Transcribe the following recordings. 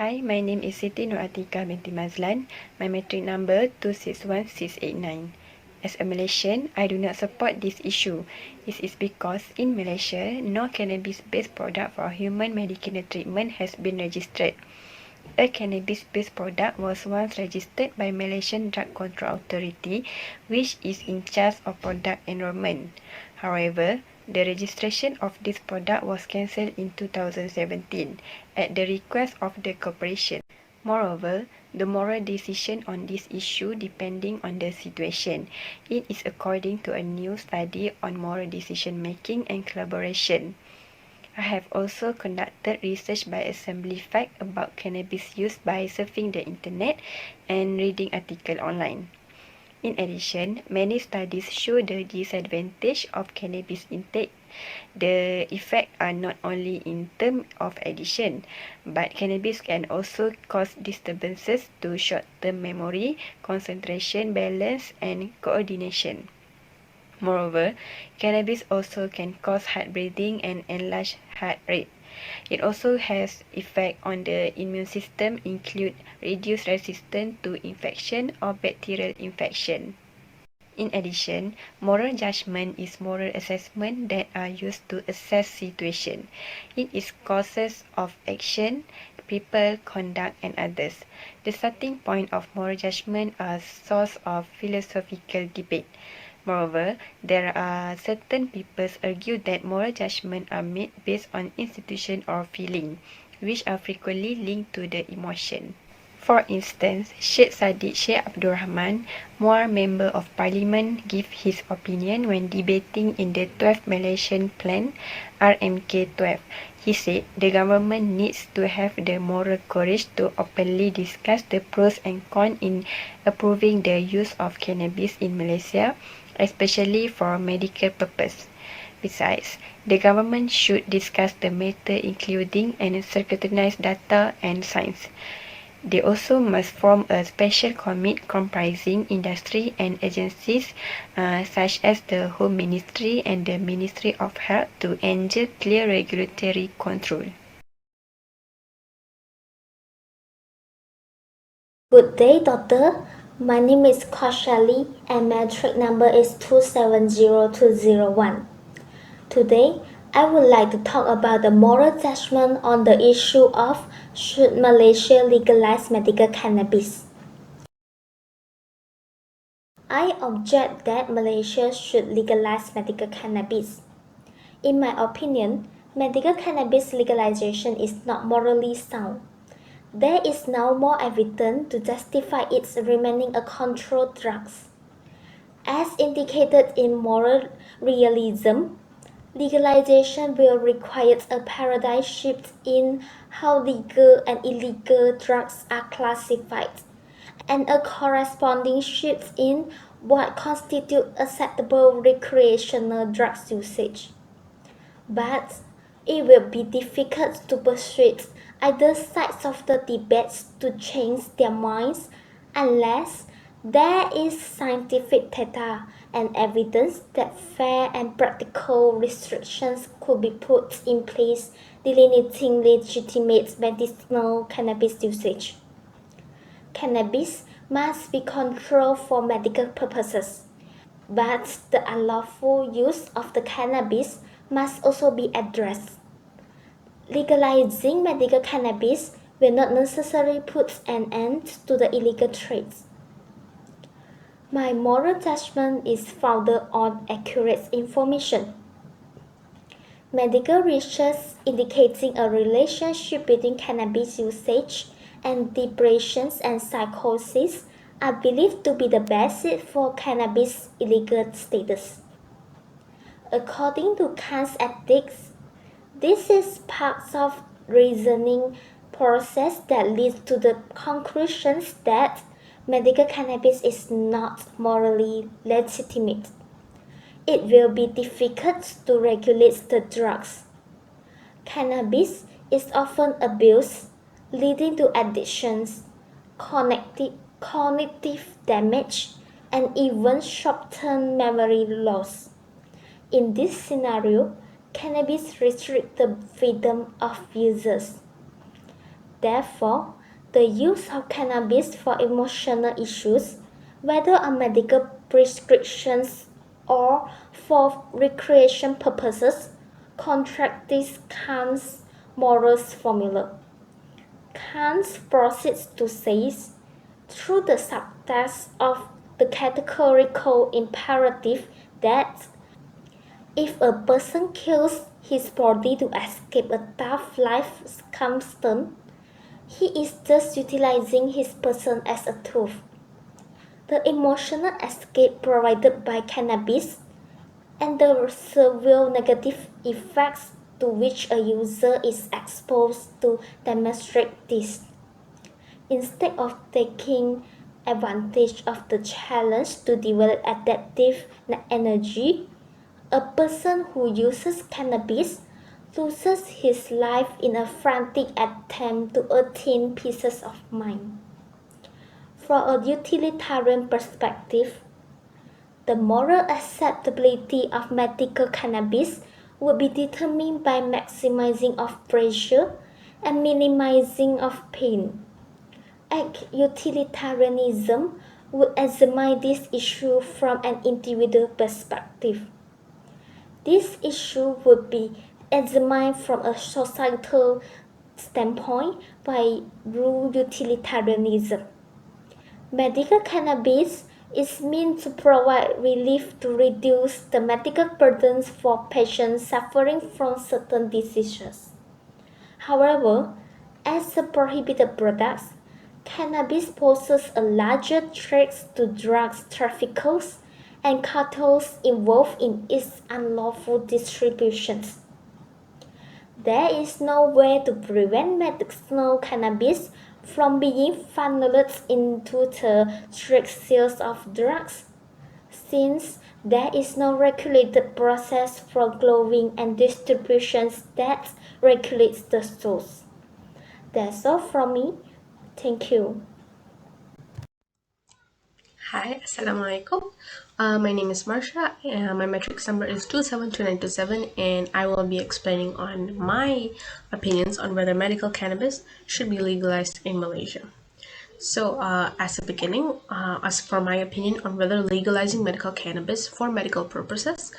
Hi, my name is Siti Nur Atiqah binti Mazlan. My matric number 261689. As a Malaysian, I do not support this issue. This is because in Malaysia, no cannabis-based product for human medicinal treatment has been registered. A cannabis-based product was once registered by Malaysian Drug Control Authority, which is in charge of product enrolment. However, the registration of this product was cancelled in 2017 at the request of the corporation. Moreover, the moral decision on this issue depending on the situation. It is according to a new study on moral decision making and collaboration. I have also conducted research by assembly fact about cannabis use by surfing the internet and reading articles online. In addition, many studies show the disadvantage of cannabis intake. The effects are not only in terms of addiction, but cannabis can also cause disturbances to short-term memory, concentration, balance, and coordination. Moreover, cannabis also can cause heart breathing and enlarged heart rate. It also has effect on the immune system, include reduced resistance to infection or bacterial infection. In addition, moral judgement is moral assessment that are used to assess situation. It is causes of action, people, conduct, and others. The starting point of moral judgment are source of philosophical debate. Moreover, there are certain people argue that moral judgments are made based on institution or feeling, which are frequently linked to the emotion. For instance, Sheikh Sadiq Sheikh Abdul Rahman, Muar Member of Parliament, gave his opinion when debating in the 12th Malaysian Plan, RMK12. He said the government needs to have the moral courage to openly discuss the pros and cons in approving the use of cannabis in Malaysia, especially for medical purpose. Besides, the government should discuss the matter including and scrutinize data and science. They also must form a special committee comprising industry and agencies such as the Home Ministry and the Ministry of Health to ensure clear regulatory control. Good day, Doctor. My name is Khor Selly and matric number is 270201. Today, I would like to talk about the moral judgment on the issue of should Malaysia legalize medical cannabis. I object that Malaysia should legalize medical cannabis. In my opinion, medical cannabis legalization is not morally sound. There is now more evidence to justify its remaining a controlled drug. As indicated in moral realism, legalization will require a paradigm shift in how legal and illegal drugs are classified, and a corresponding shift in what constitutes acceptable recreational drug usage. But it will be difficult to persuade either sides of the debates to change their minds unless there is scientific data and evidence that fair and practical restrictions could be put in place delineating legitimate medicinal cannabis usage. Cannabis must be controlled for medical purposes, but the unlawful use of the cannabis must also be addressed. Legalizing medical cannabis will not necessarily put an end to the illegal trade. My moral judgment is founded on accurate information. Medical research indicating a relationship between cannabis usage and depression and psychosis are believed to be the basis for cannabis illegal status. According to Kant's ethics, this is part of reasoning process that leads to the conclusions that medical cannabis is not morally legitimate. It will be difficult to regulate the drugs. Cannabis is often abused, leading to addictions, cognitive damage, and even short-term memory loss. In this scenario, cannabis restricts the freedom of users. Therefore, the use of cannabis for emotional issues, whether on medical prescriptions or for recreation purposes, contradicts Kant's morals formula. Kant proceeds to say, through the subtext of the categorical imperative, that if a person kills his body to escape a tough life circumstance, he is just utilizing his person as a tool. The emotional escape provided by cannabis and the severe negative effects to which a user is exposed to demonstrate this. Instead of taking advantage of the challenge to develop adaptive energy, a person who uses cannabis loses his life in a frantic attempt to attain peace of mind. From a utilitarian perspective, the moral acceptability of medical cannabis would be determined by maximizing of pleasure and minimizing of pain. Utilitarianism would examine this issue from an individual perspective. This issue would be examined from a societal standpoint by rule utilitarianism. Medical cannabis is meant to provide relief to reduce the medical burdens for patients suffering from certain diseases. However, as a prohibited product, cannabis poses a larger threat to drug traffickers and cartels involved in its unlawful distribution. There is no way to prevent medicinal cannabis from being funneled into the street sales of drugs, since there is no regulated process for growing and distribution that regulates the source. That's all from me. Thank you. Hi, Assalamualaikum. My name is Marsya, and my matrix number is 272927, and I will be explaining on my opinions on whether medical cannabis should be legalized in Malaysia. So, as a beginning, as for my opinion on whether legalizing medical cannabis for medical purposes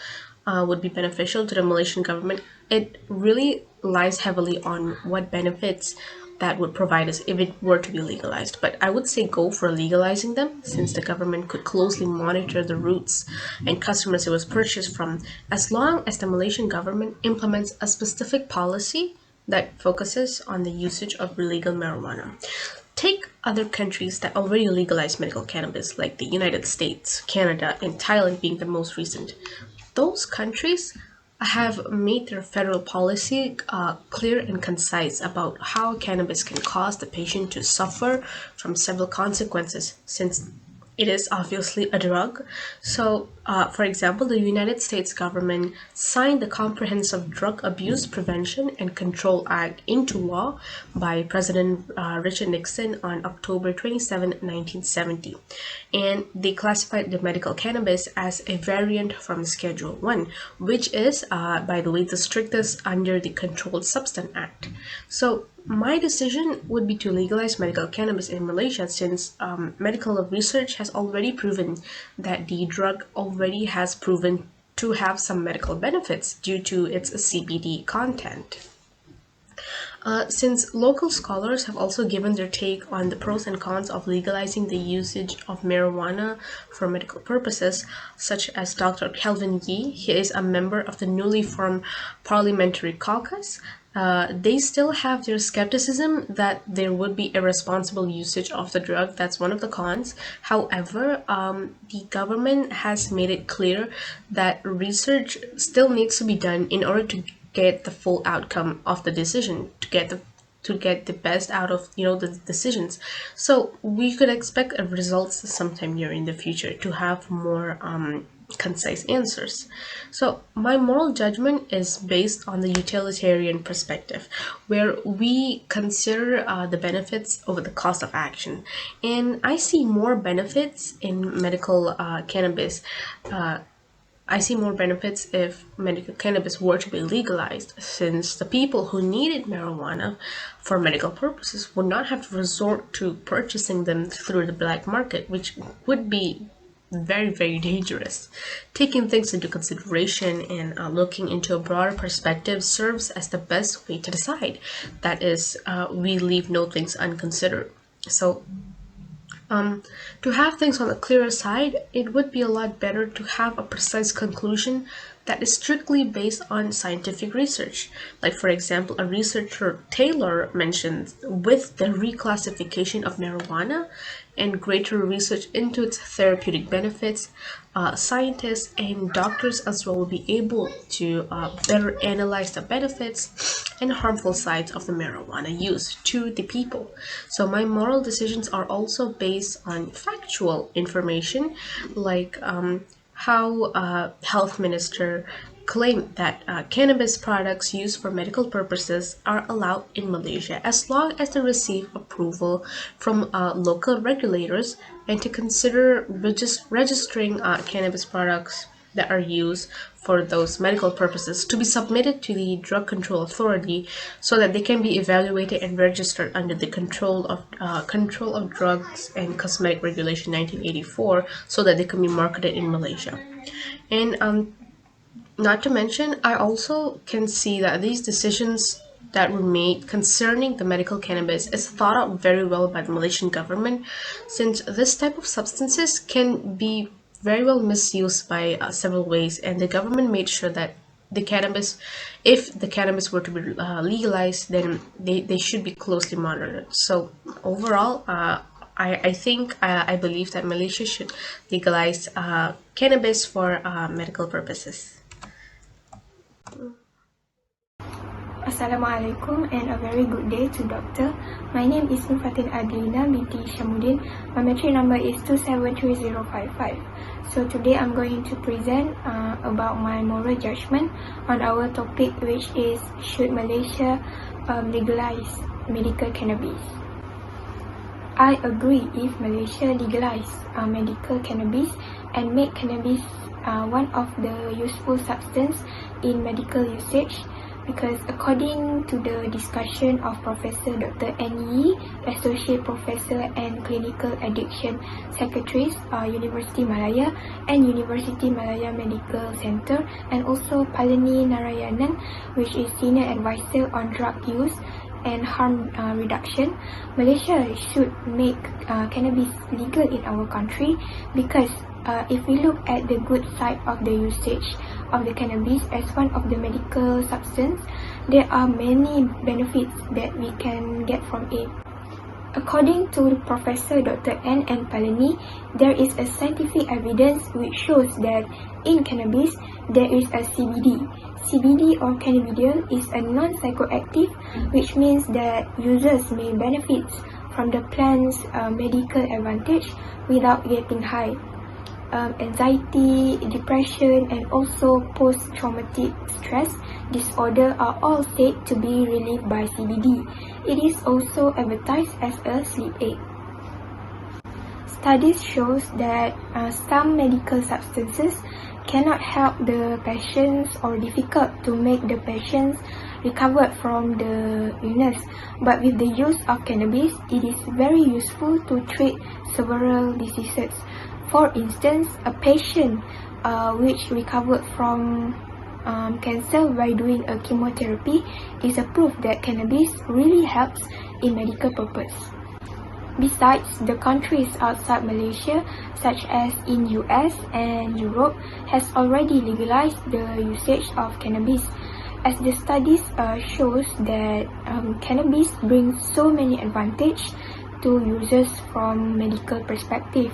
would be beneficial to the Malaysian government, it really lies heavily on what benefits that would provide us if it were to be legalized. But I would say go for legalizing them, since the government could closely monitor the routes and customers it was purchased from, as long as the Malaysian government implements a specific policy that focuses on the usage of illegal marijuana. Take other countries that already legalize medical cannabis, like the United States, Canada, and Thailand being the most recent. Those countries have made their federal policy clear and concise about how cannabis can cause the patient to suffer from several consequences, since it is obviously a drug. So, for example, the United States government signed the Comprehensive Drug Abuse Prevention and Control Act into law by President Richard Nixon on October 27, 1970. And they classified the medical cannabis as a variant from Schedule 1, which is, by the way, the strictest under the Controlled Substance Act. So, my decision would be to legalize medical cannabis in Malaysia, since medical research has already proven that the drug already has proven to have some medical benefits due to its CBD content. Since local scholars have also given their take on the pros and cons of legalizing the usage of marijuana for medical purposes, such as Dr. Kelvin Yee, he is a member of the newly formed Parliamentary Caucus. They still have their skepticism that there would be irresponsible usage of the drug. That's one of the cons. However, the government has made it clear that research still needs to be done in order to get the full outcome of the decision, to get the best out of the decisions. So we could expect results sometime near in the future to have more concise answers. So my moral judgment is based on the utilitarian perspective, where we consider the benefits over the cost of action, and I see more benefits in medical cannabis I see more benefits if medical cannabis were to be legalized, since the people who needed marijuana for medical purposes would not have to resort to purchasing them through the black market, which would be very, very dangerous. Taking things into consideration and looking into a broader perspective serves as the best way to decide. That is, we leave no things unconsidered. So, to have things on the clearer side, it would be a lot better to have a precise conclusion that is strictly based on scientific research. Like, for example, a researcher Taylor mentions with the reclassification of marijuana and greater research into its therapeutic benefits, scientists and doctors as well will be able to better analyze the benefits and harmful sides of the marijuana use to the people. So my moral decisions are also based on factual information, like how health minister claimed that cannabis products used for medical purposes are allowed in Malaysia as long as they receive approval from local regulators, and to consider registering cannabis products that are used for those medical purposes to be submitted to the Drug Control Authority so that they can be evaluated and registered under the Control of Drugs and Cosmetic Regulation 1984 so that they can be marketed in Malaysia. And not to mention, I also can see that these decisions that were made concerning the medical cannabis is thought out very well by the Malaysian government, since this type of substances can be very well misused by several ways, and the government made sure that the cannabis, if the cannabis were to be legalized, then they should be closely monitored. So overall, I believe that Malaysia should legalize cannabis for medical purposes. Assalamualaikum and a very good day to Doctor. My name is Nur Fatin Adlina, binti Hishammuddin. My matric number is 273055. So today I'm going to present about my moral judgment on our topic, which is should Malaysia legalize medical cannabis. I agree if Malaysia legalize medical cannabis and make cannabis one of the useful substance in medical usage, because according to the discussion of Professor Dr. N. Yee, Associate Professor and Clinical Addiction Secretaries, University Malaya and University Malaya Medical Center, and also Palani Narayanan, which is Senior Advisor on Drug Use and Harm Reduction, Malaysia should make cannabis legal in our country, because if we look at the good side of the usage of the cannabis as one of the medical substance, there are many benefits that we can get from it. According to Professor Dr. N. Palani, there is a scientific evidence which shows that in cannabis there is a CBD. CBD or cannabidiol is a non-psychoactive, which means that users may benefit from the plant's medical advantage without getting high. Anxiety, depression, and also post-traumatic stress disorder are all said to be relieved by CBD. It is also advertised as a sleep aid. Studies shows that some medical substances cannot help the patients or difficult to make the patients recover from the illness, but with the use of cannabis, it is very useful to treat several diseases. For instance, a patient which recovered from cancer by doing a chemotherapy is a proof that cannabis really helps in medical purpose. Besides, the countries outside Malaysia, such as in US and Europe, has already legalized the usage of cannabis, as the studies shows that cannabis brings so many advantages to users from medical perspective.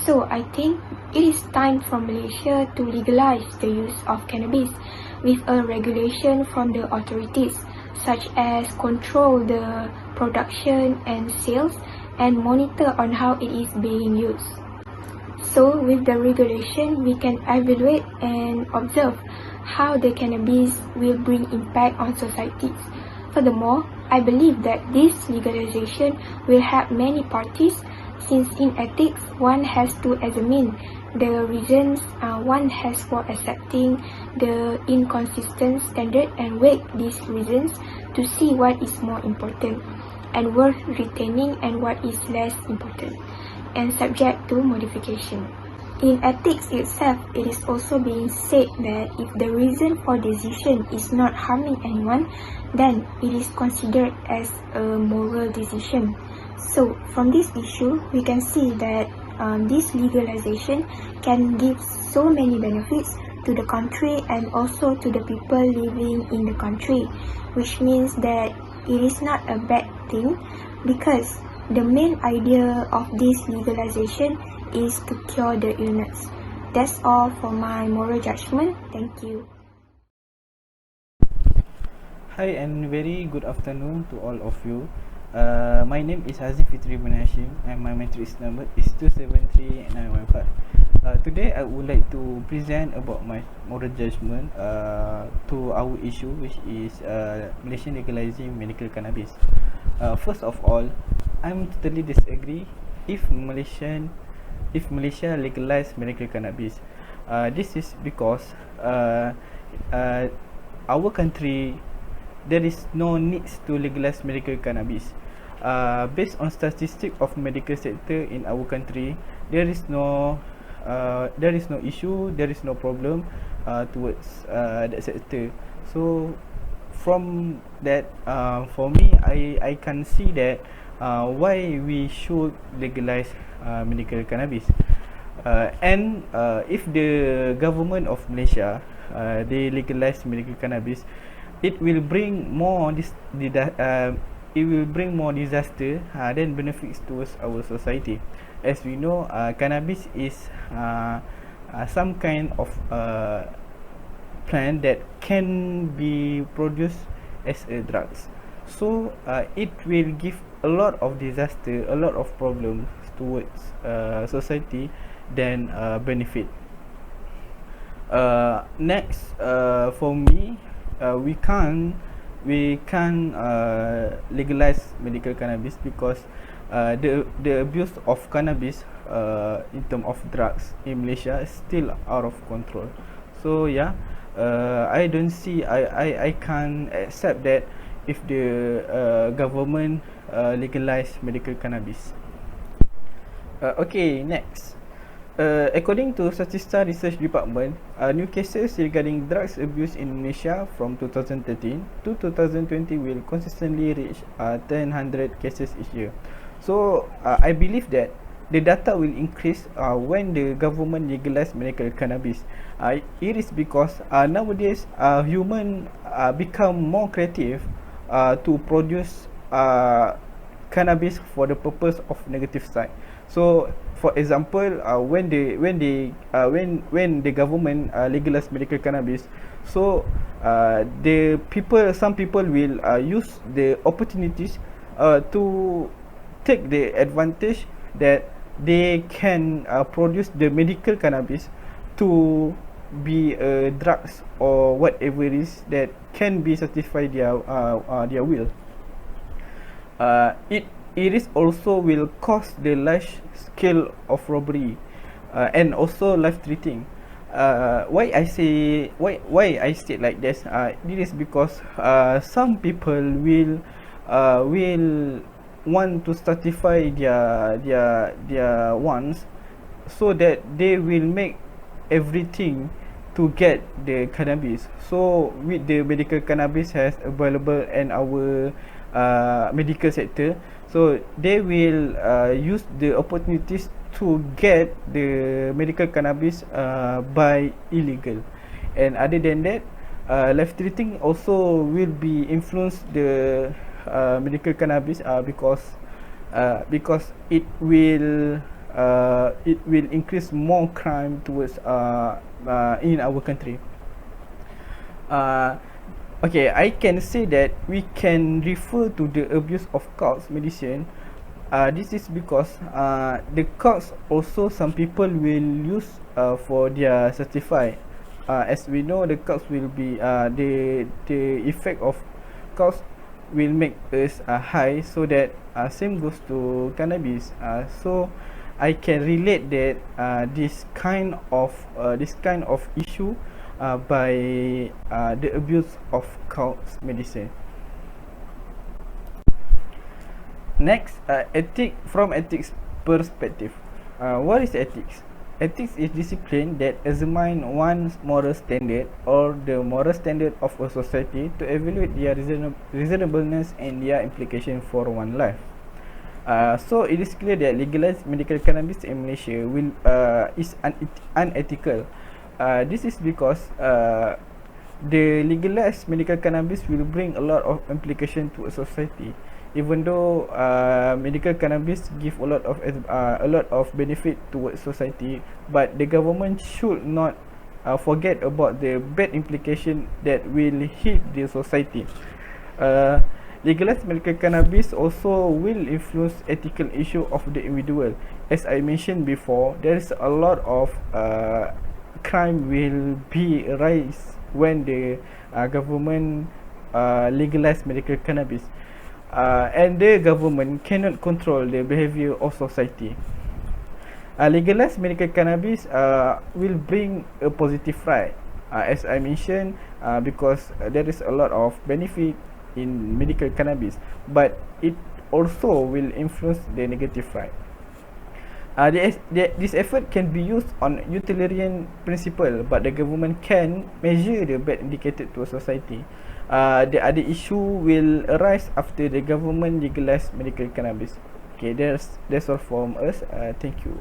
So I think it is time for Malaysia to legalize the use of cannabis with a regulation from the authorities, such as control the production and sales and monitor on how it is being used. So with the regulation, we can evaluate and observe how the cannabis will bring impact on societies. Furthermore, I believe that this legalization will help many parties, since in ethics, one has to examine the reasons one has for accepting the inconsistent standard and weigh these reasons to see what is more important and worth retaining and what is less important and subject to modification. In ethics itself, it is also being said that if the reason for decision is not harming anyone, then it is considered as a moral decision. So, from this issue, we can see that this legalization can give so many benefits to the country and also to the people living in the country, which means that it is not a bad thing because the main idea of this legalization is to cure the illness. That's all for my moral judgment. Thank you. Hi and very good afternoon to all of you. My name is Hazim Fitri bin Hashim and my matrix number is 273915. Today I would like to present about my moral judgment to our issue, which is Malaysia legalizing medical cannabis. First of all, I'm totally disagree if Malaysia legalize medical cannabis. This is because our country there is no needs to legalize medical cannabis. Based on statistics of medical sector in our country, there is no issue, there is no problem towards that sector. So from that, for me, I can see that why we should legalize medical cannabis. And if the government of Malaysia they legalize medical cannabis, it will bring more disaster than benefits towards our society. As we know, cannabis is some kind of plant that can be produced as a drugs. So it will give a lot of disaster, a lot of problems towards society than benefit. Next, for me, we can't legalize medical cannabis because the abuse of cannabis in terms of drugs in Malaysia is still out of control. So yeah, I don't see, I can't accept that if the government legalize medical cannabis. Okay, next. According to Statista Research Department, new cases regarding drugs abuse in Malaysia from 2013 to 2020 will consistently reach 1,000 cases each year. So I believe that the data will increase when the government legalize medical cannabis. It is because nowadays human become more creative to produce cannabis for the purpose of negative side. So for example, when the government legalize medical cannabis, so some people will use the opportunities to take the advantage that they can produce the medical cannabis to be drugs or whatever it is that can be certified their will. It is also will cause the large scale of robbery and also life threatening. Why I state like this? It is because some people will want to certify their wants, so that they will make everything to get the cannabis. So with the medical cannabis has available in our medical sector, so they will use the opportunities to get the medical cannabis by illegal. And other than that, life threatening also will be influence the medical cannabis because it will increase more crime towards in our country. Okay, I can say that we can refer to the abuse of counts medicine. This is because the counts also some people will use for their certify. As we know, the counts will be the effect of counts will make us high, so that same goes to cannabis. So I can relate that this kind of issue by the abuse of cult medicine. Next, ethics perspective. What is ethics? Ethics is discipline that examines one's moral standard or the moral standard of a society to evaluate their reasonableness and their implication for one's life. So it is clear that legalized medical cannabis in Malaysia is unethical. This is because the legalized medical cannabis will bring a lot of implication to a society. Even though medical cannabis give a lot of benefit towards society, but the government should not forget about the bad implication that will hit the society. Legalized medical cannabis also will influence ethical issue of the individual. As I mentioned before, there is a lot of crime will be rise when the government legalize medical cannabis. And the government cannot control the behavior of society. Legalized medical cannabis will bring a positive right, as I mentioned, because there is a lot of benefit in medical cannabis, but it also will influence the negative right. This effort can be used on utilitarian principle, but the government can measure the bad indicated to a society. The other issue will arise after the government legalize medical cannabis. Okay, that's all from us. Thank you.